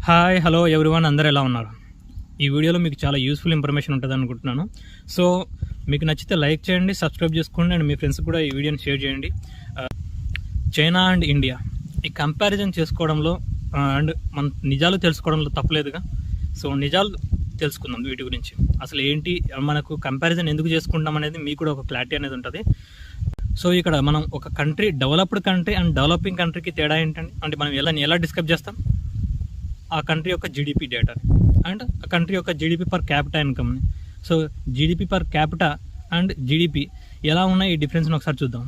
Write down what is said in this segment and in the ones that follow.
Hi hello everyone, అందరూ ఎలా ఉన్నారు? ఈ వీడియోలో మీకు చాలా యూస్ఫుల్ ఇన్ఫర్మేషన్ ఉంటుంది అనుకుంటున్నాను. సో మీకు నచ్చితే లైక్ చేయండి, సబ్స్క్రైబ్ చేసుకోండి అండ్ మీ ఫ్రెండ్స్ కూడా ఈ వీడియోని షేర్ చేయండి. చైనా అండ్ ఇండియా ఈ కంపారిజన్ చేసుకోవడంలో అండ్ మన నిజాలు తెలుసుకోవడంలో తప్పులేదుగా. సో నిజాలు తెలుసుకుందాం వీటి గురించి. అసలు ఏంటి, మనకు కంపారిజన్ ఎందుకు చేసుకుంటాం అనేది మీకు కూడా ఒక క్లారిటీ అనేది ఉంటుంది. సో ఇక్కడ మనం ఒక country, developed country and developing కంట్రీకి తేడా ఏంటండి అంటే మనం ఎలా డిస్కస్ చేస్తాం ఆ కంట్రీ యొక్క జీడిపి డేటా అండ్ ఆ కంట్రీ యొక్క జీడిపి పర్ క్యాపిటా ఇన్కమ్ని. So GDP per capita and GDP ఎలా ఉన్నాయి, ఈ డిఫరెన్స్ని ఒకసారి చూద్దాం.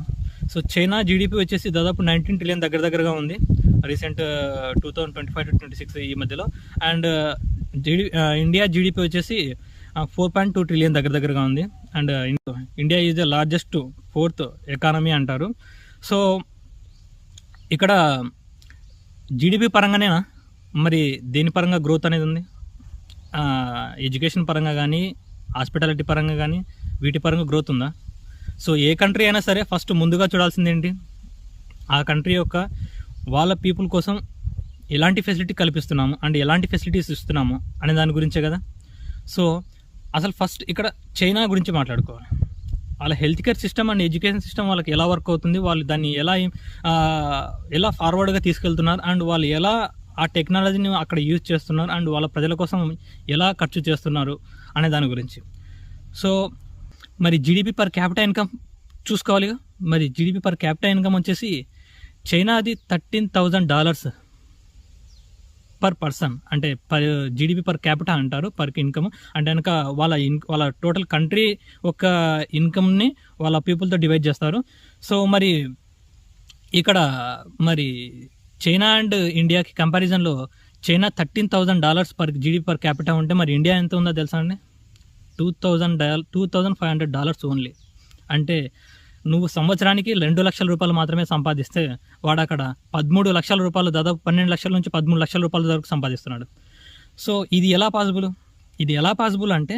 సో చైనా జీడిపి వచ్చేసి దాదాపు 19 ట్రిలియన్ దగ్గరగా ఉంది రీసెంట్ 2025-26 ఈ మధ్యలో. అండ్ ఇండియా జీడిపి వచ్చేసి 4.2 ట్రిలియన్ దగ్గరగా ఉంది. And India is the largest 4th economy అంటారు. సో ఇక్కడ జీడిపి పరంగానేనా మరి దేని పరంగా గ్రోత్ అనేది ఉంది? ఎడ్యుకేషన్ పరంగా కానీ, హాస్పిటాలిటీ పరంగా కానీ వీటి పరంగా గ్రోత్ ఉందా? సో ఏ కంట్రీ అయినా సరే ఫస్ట్ ముందుగా చూడాల్సింది ఏంటి, ఆ కంట్రీ యొక్క వాళ్ళ పీపుల్ కోసం ఎలాంటి ఫెసిలిటీ కల్పిస్తున్నాము అండ్ ఎలాంటి ఫెసిలిటీస్ ఇస్తున్నాము అనే దాని గురించే కదా. సో అసలు ఫస్ట్ ఇక్కడ చైనా గురించి మాట్లాడుకోవాలి. వాళ్ళ health care system and education system వాళ్ళకి ఎలా వర్క్ అవుతుంది, వాళ్ళు దాన్ని ఎలా ఫార్వర్డ్గా తీసుకెళ్తున్నారు అండ్ వాళ్ళు ఎలా ఆ టెక్నాలజీని అక్కడ యూజ్ చేస్తున్నారు అండ్ వాళ్ళ ప్రజల కోసం ఎలా ఖర్చు చేస్తున్నారు అనే దాని గురించి. సో మరి జీడిపి పర్ క్యాపిటల్ ఇన్కమ్ చూసుకోవాలిగా. మరి జీడిపి పర్ క్యాపిటల్ ఇన్కమ్ వచ్చేసి చైనాది $13,000 పర్ పర్సన్, అంటే జీడిపి పర్ క్యాపిటల్ అంటారు, పర్ ఇన్కమ్ అంటే కనుక వాళ్ళ టోటల్ కంట్రీ ఒక ఇన్కమ్ని వాళ్ళ పీపుల్తో డివైడ్ చేస్తారు. సో మరి ఇక్కడ మరి చైనా అండ్ ఇండియాకి కంపారిజన్లో China $13,000 per GDP per capital ఉంటే మరి ఇండియా ఎంత ఉందో తెలుసా అండి? $2,500 ఓన్లీ. అంటే నువ్వు సంవత్సరానికి 2 లక్షల రూపాయలు మాత్రమే సంపాదిస్తే వాడు అక్కడ 13 లక్షల రూపాయలు, దాదాపు 12 లక్షల నుంచి 13 లక్షల రూపాయల వరకు సంపాదిస్తున్నాడు. సో ఇది ఎలా పాసిబుల్ అంటే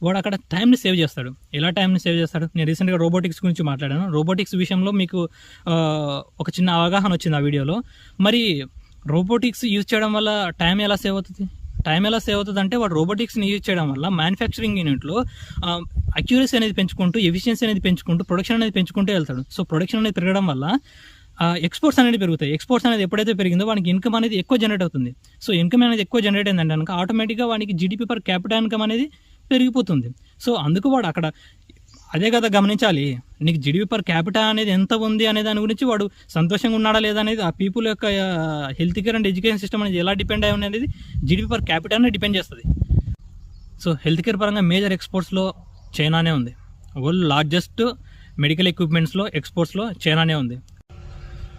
వాడు అక్కడ టైంని సేవ్ చేస్తాడు. ఎలా టైంని సేవ్ చేస్తాడు? నేను రీసెంట్గా రోబోటిక్స్ గురించి మాట్లాడాను. రోబోటిక్స్ విషయంలో మీకు ఒక చిన్న అవగాహన వచ్చింది ఆ వీడియోలో. మరి రోబోటిక్స్ యూజ్ చేయడం వల్ల టైం ఎలా సేవ్ అవుతుంది అంటే వాడు రోబోటిక్స్ని యూజ్ చేయడం వల్ల మ్యానుఫ్యాక్చరింగ్ యూనిట్లో అక్యూరసీ అనేది పెంచుకుంటూ, ఎఫిషియన్సీ అనేది పెంచుకుంటూ, ప్రొడక్షన్ అనేది పెంచుకుంటూ వెళ్తాడు. సో ప్రొడక్షన్ అనేది పెరగడం వల్ల ఎక్స్పోర్ట్స్ అనేది పెరుగుతాయి. ఎక్స్పోర్ట్స్ అనేది ఎప్పుడైతే పెరిగిందో వానికి ఇన్కమ్ అనేది ఎక్కువ జనరేట్ అవుతుంది. సో ఇన్కమ్ అనేది ఎక్కువ జనరేట్ అయిందంటే కనుక ఆటోమేటిక్గా వానికి జీడిపి పర్ క్యాపిటల్ ఇన్కమ్ అనేది పెరిగిపోతుంది. సో అందుకు వాడు అక్కడ అదే కదా గమనించాలి. నీకు జీడిపి పర్ క్యాపిటల్ అనేది ఎంత ఉంది అనే దాని గురించి వాడు సంతోషంగా ఉన్నాడా లేదా అనేది, ఆ పీపుల్ యొక్క health care and education system అనేది ఎలా డిపెండ్ అయ్యి అనేది జీడిపి పర్ క్యాపిటల్ అనేది డిపెండ్ చేస్తుంది. సో హెల్త్ కేర్ పరంగా మేజర్ ఎక్స్పోర్ట్స్లో చైనానే ఉంది. వరల్డ్ లార్జెస్ట్ మెడికల్ ఎక్విప్మెంట్స్లో ఎక్స్పోర్ట్స్లో చైనానే ఉంది.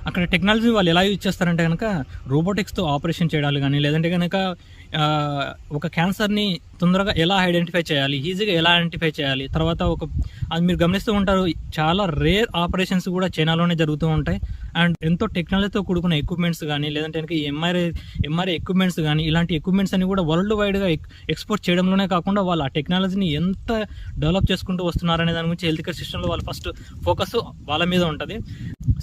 అక్కడ టెక్నాలజీ వాళ్ళు ఎలా యూజ్ చేస్తారంటే కనుక రోబోటిక్స్తో ఆపరేషన్ చేయడాలు కానీ, లేదంటే కనుక ఒక క్యాన్సర్ని తొందరగా ఎలా ఐడెంటిఫై చేయాలి, ఈజీగా ఎలా ఐడెంటిఫై చేయాలి. తర్వాత అది మీరు గమనిస్తూ ఉంటారు, చాలా రేర్ ఆపరేషన్స్ కూడా చైనాలోనే జరుగుతూ ఉంటాయి. అండ్ ఎంతో టెక్నాలజీతో కూడుకున్న ఎక్విప్మెంట్స్ కానీ, లేదంటే కనుక ఎంఆర్ఐ ఎక్విప్మెంట్స్ కానీ, ఇలాంటి ఎక్విప్మెంట్స్ అన్ని కూడా వరల్డ్ వైడ్గా ఎక్స్పోర్ట్ చేయడంలోనే కాకుండా వాళ్ళు ఆ టెక్నాలజీని ఎంత డెవలప్ చేసుకుంటూ వస్తున్నారనే దాని గురించి హెల్త్ కేర్ సిస్టంలో వాళ్ళు ఫస్ట్ ఫోకస్ వాళ్ళ మీద ఉంటుంది.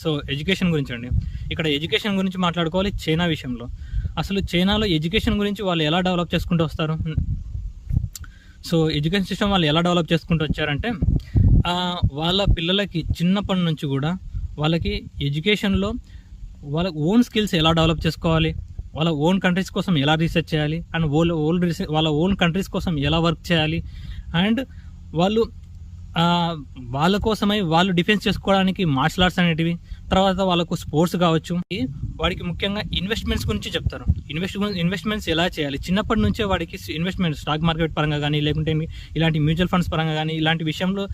సో ఎడ్యుకేషన్ గురించి అండి, ఇక్కడ ఎడ్యుకేషన్ గురించి మాట్లాడుకోవాలి. చైనా విషయంలో అసలు చైనాలో ఎడ్యుకేషన్ గురించి వాళ్ళు ఎలా డెవలప్ చేసుకుంటూ వస్తారు? సో ఎడ్యుకేషన్ సిస్టమ్ వాళ్ళు ఎలా డెవలప్ చేసుకుంటూ వచ్చారంటే వాళ్ళ పిల్లలకి చిన్నప్పటి నుంచి కూడా వాళ్ళకి ఎడ్యుకేషన్లో వాళ్ళ ఓన్ స్కిల్స్ ఎలా డెవలప్ చేసుకోవాలి, వాళ్ళ ఓన్ కంట్రీస్ కోసం ఎలా రీసెర్చ్ చేయాలి అండ్ వాళ్ళ ఓన్ కంట్రీస్ కోసం ఎలా వర్క్ చేయాలి అండ్ వాళ్ళ కోసమై వాళ్ళు డిఫెన్స్ చేసుకోవడానికి మార్షల్ ఆర్ట్స్ అనేటివి, తర్వాత వాళ్ళకు స్పోర్ట్స్ కావచ్చు. వాడికి ముఖ్యంగా ఇన్వెస్ట్మెంట్స్ గురించి చెప్తారు. ఇన్వెస్ట్మెంట్స్ ఎలా చేయాలి చిన్నప్పటి నుంచే వాడికి ఇన్వెస్ట్మెంట్, స్టాక్ మార్కెట్ పరంగా కానీ, లేకుంటే ఇలాంటి మ్యూచువల్ ఫండ్స్ పరంగా కానీ, ఇలాంటి విషయంలో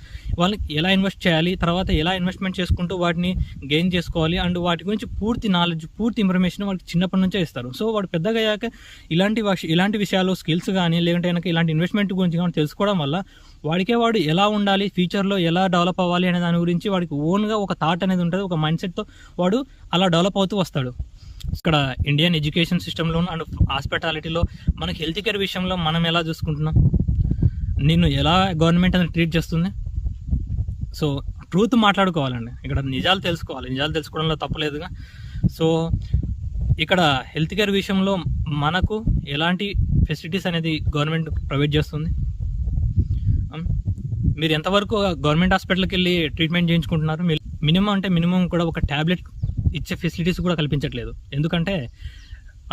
వాళ్ళకి ఎలా ఇన్వెస్ట్ చేయాలి, తర్వాత ఎలా ఇన్వెస్ట్మెంట్ చేసుకుంటూ వాటిని గెయిన్ చేసుకోవాలి అండ్ వాటి గురించి పూర్తి నాలెడ్జ్, పూర్తి ఇన్ఫర్మేషన్ వాళ్ళకి చిన్నప్పటి నుంచే ఇస్తారు. సో వాడు పెద్దగా అయ్యాక ఇలాంటి విషయాలు, స్కిల్స్ కానీ, లేదంటే కనుక ఇలాంటి ఇన్వెస్ట్మెంట్ గురించి కానీ తెలుసుకోవడం వల్ల వాడు ఎలా ఉండాలి, ఫ్యూచర్లో ఎలా డెవలప్ అవ్వాలి అనే దాని గురించి వాడికి ఓన్గా ఒక థాట్ అనేది ఉంటుంది. ఒక మైండ్ సెట్తో వాడు అలా డెవలప్ అవుతూ వస్తాడు. ఇక్కడ ఇండియన్ ఎడ్యుకేషన్ సిస్టంలో అండ్ హాస్పిటాలిటీలో మనకి హెల్త్ కేర్ విషయంలో మనం ఎలా చూసుకుంటున్నాం, నిన్ను ఎలా గవర్నమెంట్ అనేది ట్రీట్ చేస్తుంది? సో ట్రూత్ మాట్లాడుకోవాలండి, ఇక్కడ నిజాలు తెలుసుకోవాలి. నిజాలు తెలుసుకోవడంలో తప్పలేదుగా. సో ఇక్కడ హెల్త్ కేర్ విషయంలో మనకు ఎలాంటి ఫెసిలిటీస్ అనేది గవర్నమెంట్ ప్రొవైడ్ చేస్తుంది? మీరు ఎంతవరకు గవర్నమెంట్ హాస్పిటల్కి వెళ్ళి ట్రీట్మెంట్ చేయించుకుంటున్నారు? మినిమం అంటే మినిమం కూడా ఒక ట్యాబ్లెట్ ఇచ్చే ఫెసిలిటీస్ కూడా కల్పించట్లేదు. ఎందుకంటే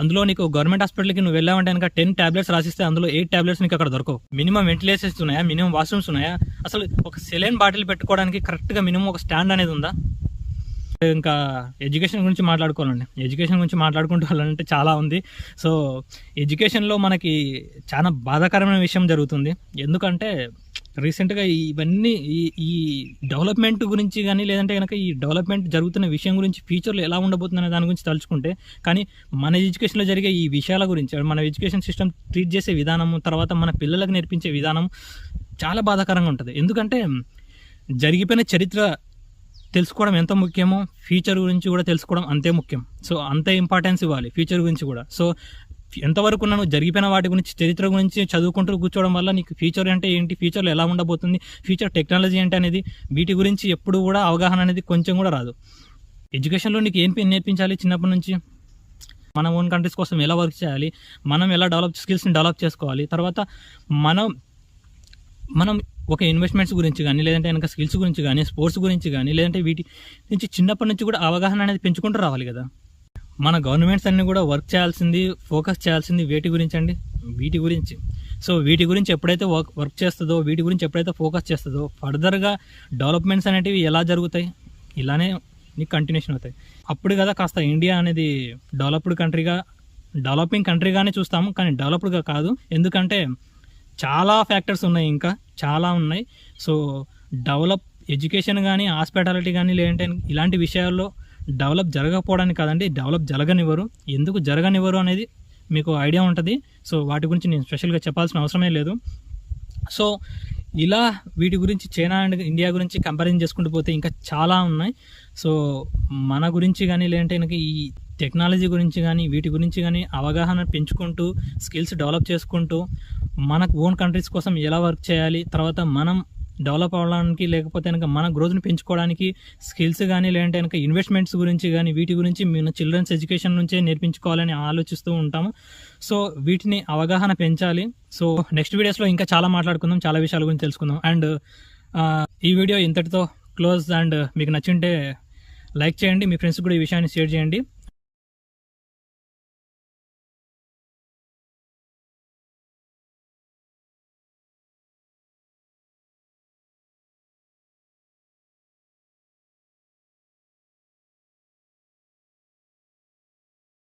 అందులో నీకు గవర్నమెంట్ హాస్పిటల్కి నువ్వు వెళ్ళావంటే కనుక 10 ట్యాబ్లెట్స్ రాసిస్తే అందులో 8 ట్యాబ్లెట్స్ నీకు అక్కడ దొరకవు. మినిమం వెంటిలేషన్స్ ఉన్నాయా? మినిమం వాష్రూమ్స్ ఉన్నాయా? అసలు ఒక సెలైన్ బాటిల్ పెట్టుకోవడానికి కరెక్ట్గా మినిమం ఒక స్టాండ్ అనేది ఉందా? ఇంకా ఎడ్యుకేషన్ గురించి మాట్లాడుకోవాలండి. ఎడ్యుకేషన్ గురించి మాట్లాడుకుంటూ వెళ్ళాలంటే చాలా ఉంది. సో ఎడ్యుకేషన్లో మనకి చాలా బాధాకరమైన విషయం జరుగుతుంది. ఎందుకంటే రీసెంట్గా ఇవన్నీ ఈ డెవలప్మెంట్ గురించి కానీ లేదంటే కనుక ఈ డెవలప్మెంట్ జరుగుతున్న విషయం గురించి ఫ్యూచర్లో ఎలా ఉండబోతుంది అనే దాని గురించి తలుచుకుంటే, కానీ మన ఎడ్యుకేషన్లో జరిగే ఈ విషయాల గురించి మన ఎడ్యుకేషన్ సిస్టమ్ ట్రీట్ చేసే విధానము, తర్వాత మన పిల్లలకు నేర్పించే విధానం చాలా బాధాకరంగా ఉంటుంది. ఎందుకంటే జరిగిపోయిన చరిత్ర తెలుసుకోవడం ఎంత ముఖ్యమో ఫ్యూచర్ గురించి కూడా తెలుసుకోవడం అంతే ముఖ్యం. సో అంతే ఇంపార్టెన్స్ ఇవ్వాలి ఫ్యూచర్ గురించి కూడా. సో ఎంతవరకు నువ్వు జరిగిపోయిన వాటి గురించి చరిత్ర గురించి చదువుకుంటూ కూర్చోవడం వల్ల నీకు ఫ్యూచర్ అంటే ఏంటి, ఫ్యూచర్లో ఎలా ఉండబోతుంది, ఫ్యూచర్ టెక్నాలజీ ఏంటి అనేది వీటి గురించి ఎప్పుడు కూడా అవగాహన అనేది కొంచెం కూడా రాదు. ఎడ్యుకేషన్లో నీకు ఏం నేర్పించాలి చిన్నప్పటి నుంచి? మన ఓన్ కంట్రీస్ కోసం ఎలా వర్క్ చేయాలి, మనం ఎలా స్కిల్స్ని డెవలప్ చేసుకోవాలి, తర్వాత మనం ఒక ఇన్వెస్ట్మెంట్స్ గురించి కానీ లేదంటే కనుక స్కిల్స్ గురించి కానీ స్పోర్ట్స్ గురించి కానీ లేదంటే వీటి నుంచి చిన్నప్పటి నుంచి కూడా అవగాహన అనేది పెంచుకుంటూ రావాలి కదా. మన గవర్నమెంట్స్ అన్నీ కూడా వర్క్ చేయాల్సింది, ఫోకస్ చేయాల్సింది వీటి గురించి అండి, వీటి గురించి. సో వీటి గురించి ఎప్పుడైతే వర్క్ చేస్తుందో, వీటి గురించి ఎప్పుడైతే ఫోకస్ చేస్తుందో ఫర్దర్గా డెవలప్మెంట్స్ అనేటివి ఎలా జరుగుతాయి, ఇలానే నీకు కంటిన్యూషన్ అవుతాయి. అప్పుడు కదా కాస్త ఇండియా అనేది డెవలపింగ్ కంట్రీగానే చూస్తాము, కానీ డెవలప్డ్గా కాదు. ఎందుకంటే చాలా ఫ్యాక్టర్స్ ఉన్నాయి, ఇంకా చాలా ఉన్నాయి. సో ఎడ్యుకేషన్ కానీ హాస్పిటాలిటీ కానీ లేదంటే ఇలాంటి విషయాల్లో డెవలప్ జరగకపోవడానికి కాదండి, డెవలప్ జరగనివ్వరు. ఎందుకు జరగనివ్వరు అనేది మీకు ఐడియా ఉంటుంది. సో వాటి గురించి నేను స్పెషల్గా చెప్పాల్సిన అవసరమే లేదు. సో ఇలా వీటి గురించి చైనా అండ్ ఇండియా గురించి కంపారిజన్ చేసుకుంటూ పోతే ఇంకా చాలా ఉన్నాయి. సో మన గురించి కానీ లేదంటే ఈ టెక్నాలజీ గురించి కానీ వీటి గురించి కానీ అవగాహన పెంచుకుంటూ స్కిల్స్ డెవలప్ చేసుకుంటూ మనకు ఓన్ కంట్రీస్ కోసం ఎలా వర్క్ చేయాలి, తర్వాత మనం డెవలప్ అవ్వడానికి లేకపోతే కనుక మన గ్రోత్ని పెంచుకోవడానికి స్కిల్స్ కానీ లేదంటే కనుక ఇన్వెస్ట్మెంట్స్ గురించి కానీ వీటి గురించి మన చిల్డ్రన్స్ ఎడ్యుకేషన్ నుంచే నేర్పించుకోవాలని ఆలోచిస్తూ ఉంటాము. సో వీటిని అవగాహన పెంచాలి. సో నెక్స్ట్ వీడియోస్లో ఇంకా చాలా మాట్లాడుకుందాం, చాలా విషయాల గురించి తెలుసుకుందాం. అండ్ ఈ వీడియో ఇంతటితో క్లోజ్. అండ్ మీకు నచ్చింటే లైక్ చేయండి, మీ ఫ్రెండ్స్ కూడా ఈ విషయాన్ని షేర్ చేయండి.